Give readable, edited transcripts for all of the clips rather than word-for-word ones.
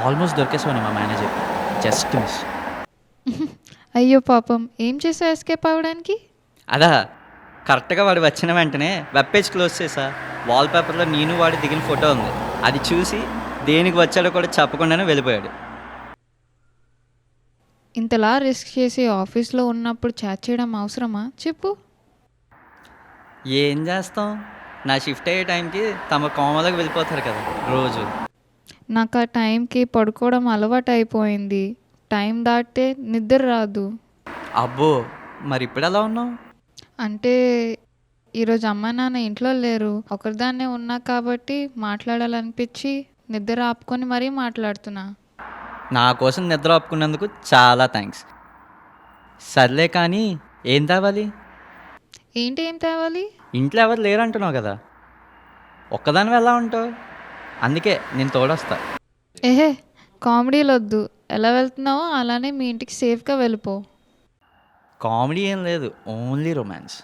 Almost దొరికేసాను మా manager, just miss. అయ్యో పాపం, ఏం చేసా ఎస్కేప్ అవ్వడానికి? అదా, కరెక్ట్గా వాడు వచ్చిన వెంటనే వెబ్ పేజ్ క్లోజ్ చేసా. వాల్పేపర్లో నేను వాడి దిగిన ఫోటో ఉంది. అది చూసి దేనికి వచ్చాడో కూడా చెప్పకుండానే వెళ్ళిపోయాడు. ఇంతలా రిస్క్ చేసి ఆఫీస్లో ఉన్నప్పుడు చాట్ చేయడం అవసరమా చెప్పు? ఏం చేస్తాం, నా షిఫ్ట్ అయ్యే టైంకి తమ కోమలోకి వెళ్ళిపోతారు కదా రోజు. నాకు ఆ టైంకి పడుకోవడం అలవాటు అయిపోయింది. టైం దాటితే నిద్ర రాదు. అబ్బో, మరి ఇప్పుడు ఎలా ఉన్నావు? అంటే ఈరోజు అమ్మ నాన్న ఇంట్లో లేరు, ఒకరిదాన్నే ఉన్నా కాబట్టి మాట్లాడాలనిపించి నిద్ర ఆపుకొని మరీ మాట్లాడుతున్నా. నా కోసం నిద్ర ఆపుకున్నందుకు చాలా థ్యాంక్స్. సర్లే కానీ ఏం తేవాలి? ఏంటి ఏం తేవాలి? ఇంట్లో ఎవరు లేరంటున్నావు కదా, ఒక్కదానివి ఎలా ఉంటావు? అందుకే నేను తోడొస్తా. ఏహే, కామెడీలు వద్దు. ఎలా వెళ్తున్నావో అలానే మీ ఇంటికి సేఫ్గా వెళ్ళిపో. కామెడీ ఏం లేదు, ఓన్లీ రొమాన్స్.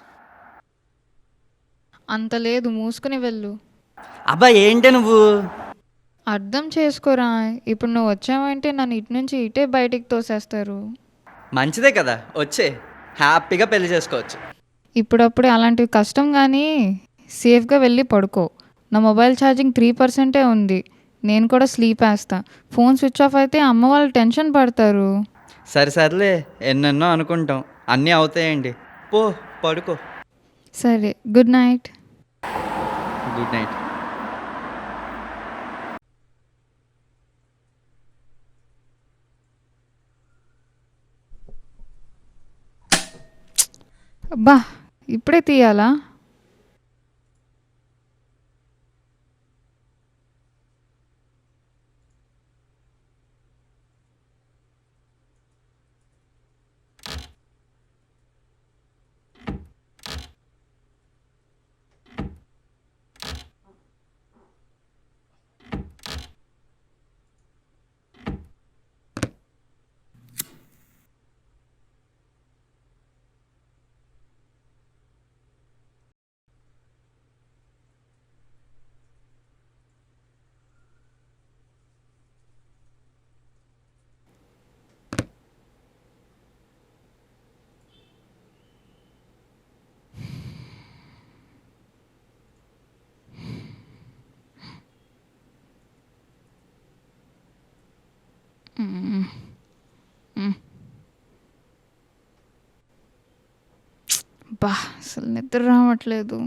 అంత లేదు, మూసుకుని వెళ్ళు. అబ్బా ఏంటి నువ్వు? అర్థం చేసుకోరా, ఇప్పుడు నువ్వు వచ్చావంటే నన్ను ఇటు నుంచి ఇటే బయటికి తోసేస్తారు. మంచిదే కదా, వచ్చే హ్యాపీగా పెళ్లి చేసుకోవచ్చు. ఇప్పుడప్పుడే అలాంటివి కష్టం, కానీ సేఫ్గా వెళ్ళి పడుకో. నా మొబైల్ ఛార్జింగ్ 3% ఉంది. నేను కూడా స్లీప్ వేస్తా. ఫోన్ స్విచ్ ఆఫ్ అయితే అమ్మ వాళ్ళు టెన్షన్ పడతారు. సరే సర్లే, ఎన్నెన్నో అనుకుంటాం, అన్నీ అవుతాయండి. పో పడుకో. సరే, గుడ్ నైట్. Good night. అబ్బా, ఇప్పుడే తీయాలా? బా, అసలు నిద్ర రావట్లేదు.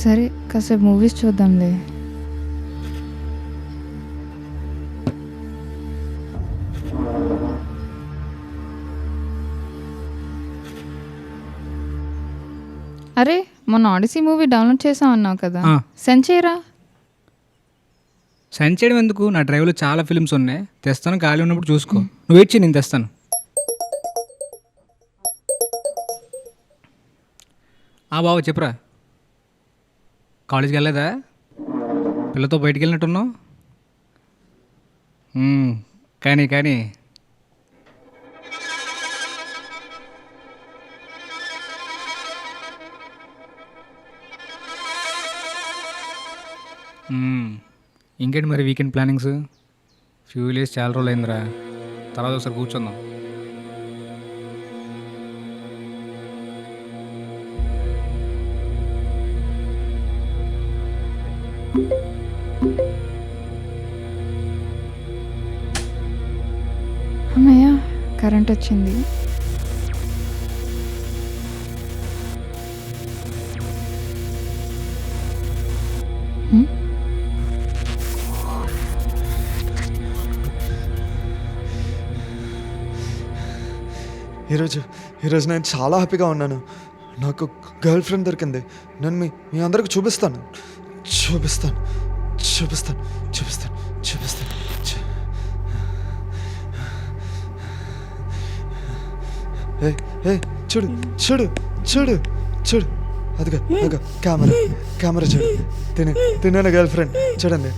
సరే, కాసేపు మూవీస్ చూద్దాంలే. అరే, మొన్న ఆడిసీ మూవీ డౌన్లోడ్ చేసామన్నావు కదా, సెండ్ చేయరా. సెండ్ చేయడం ఎందుకు? నా డ్రైవ్లో చాలా ఫిల్మ్స్ ఉన్నాయి, తెస్తాను. ఖాళీ ఉన్నప్పుడు చూసుకో. నువ్వు వెయిట్ చేయి, నేను తెస్తాను. బాబు చెప్పురా, కాలేజ్కి వెళ్ళలేదా? పిల్లతో బయటికి వెళ్ళినట్టున్నావు. కానీ కానీ ఇంకేంటి మరి వీకెండ్ ప్లానింగ్స్? ఫ్యూ డేస్ చాలా రోజులు అయిందిరా, తర్వాత ఒకసారి కూర్చుందాం. కరెంట్ వచ్చింది. ఈరోజు నేను చాలా హ్యాపీగా ఉన్నాను. నాకు గర్ల్ ఫ్రెండ్ దొరికింది. నేను మీ అందరికి చూపిస్తాను. ఏ చూడు చూడు చూడు చూడు, అదిగా కెమెరా చూడు. తినే గర్ల్ ఫ్రెండ్ చూడండి.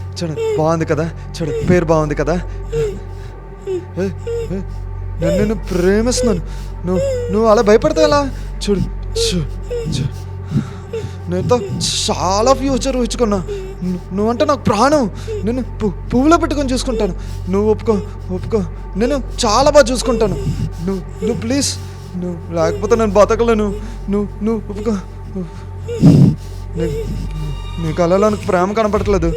బాగుంది కదా, చూడు పేరు బాగుంది కదా. నేను ప్రేమిస్తున్నాను. నువ్వు అలా భయపడతా ఎలా? చూడు నేనుతో చాలా ఫ్యూచర్ ఊహించుకున్నా. నువ్వంటే నాకు ప్రాణం. నేను పువ్వులో పెట్టుకొని చూసుకుంటాను. నువ్వు ఒప్పుకో నేను చాలా బాగా చూసుకుంటాను. నువ్వు ప్లీజ్, నువ్వు లేకపోతే నేను బతకలేను. నువ్వు ఒప్పుకో. నీ కళలో నాకు ప్రేమ కనపడట్లేదు.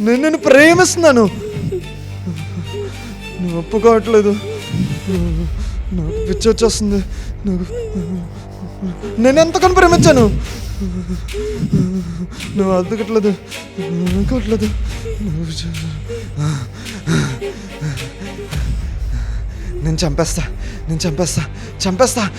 నేను ప్రేమిస్తున్నాను. నువ్వు ఒప్పుకోవట్లేదు. నాకు పిచ్చి వచ్చేస్తుంది. నేను ఎంతకని ప్రేమించాను. నువ్వు అద్దకట్లేదు. నేను చంపేస్తా. చంపేశాను.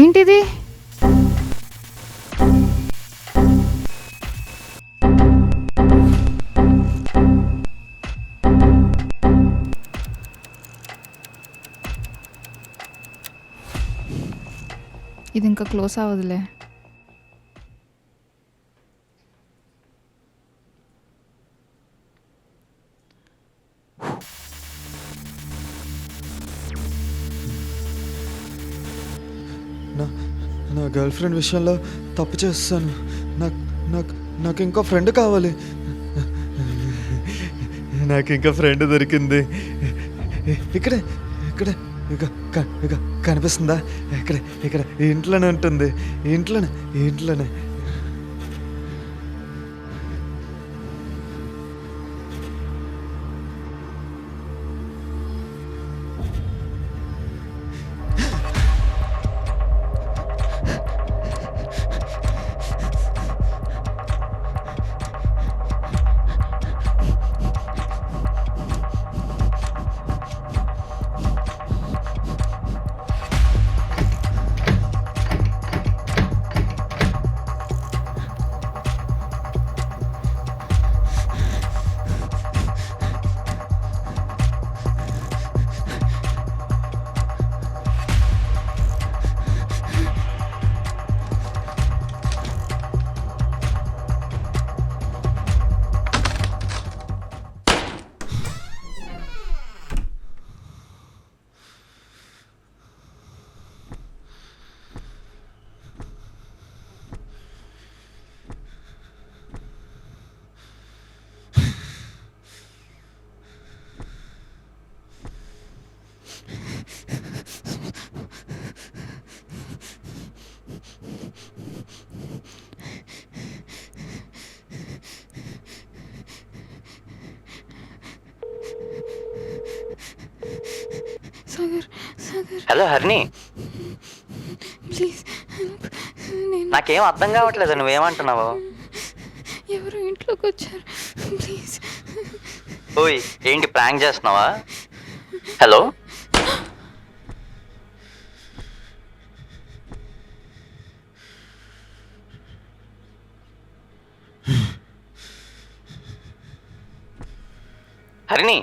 ఏంటిది? ఇది ఇంకా క్లోజ్ అవ్వదులే. నా గర్ల్ ఫ్రెండ్ విషయంలో తప్పు చేస్తాను. నాకు ఇంకో ఫ్రెండ్ కావాలి. నాకు ఇంకా ఫ్రెండ్ దొరికింది. ఇక్కడ కనిపిస్తుందా? ఇక్కడ ఇంట్లోనే ఉంటుంది. ఇంట్లోనే హలో హరిణి, ప్లీజ్, నాకేం అర్థం కావట్లేదు. నువ్వేమంటున్నావు? ఎవరు ఇంట్లోకి వచ్చారు, ప్లీజ్. ఓయ్, ఏంటి ప్రాంక్ చేస్తున్నావా? హలో, హరిణి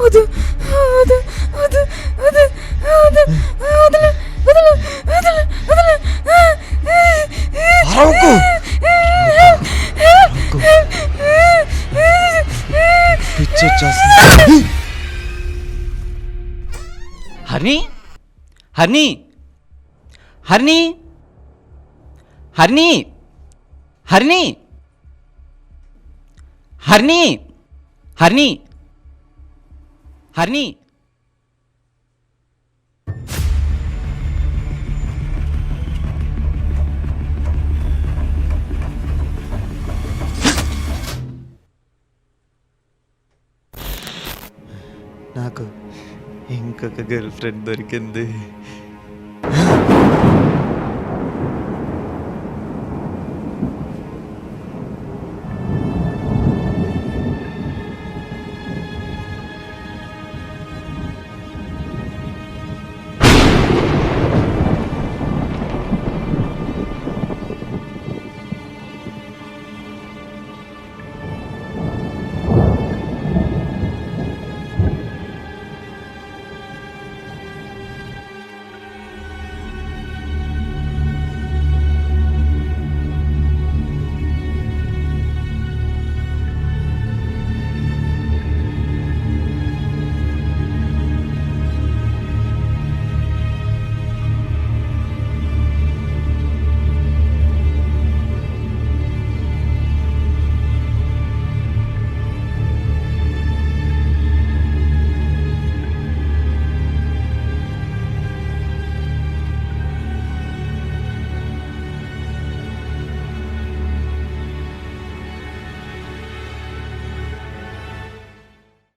వద్దు వద్దు వద్దు వద్దు వద్దు వదలు వదలు వదలు వదలు అరవకు. పిచ్చి వచ్చేస్తుంది. హర్ని హర్ని హర్ని హర్ని హర్ని హర్ని హర్ని హర్ని నాకు ఇంకొక గర్ల్ ఫ్రెండ్ దొరికింది.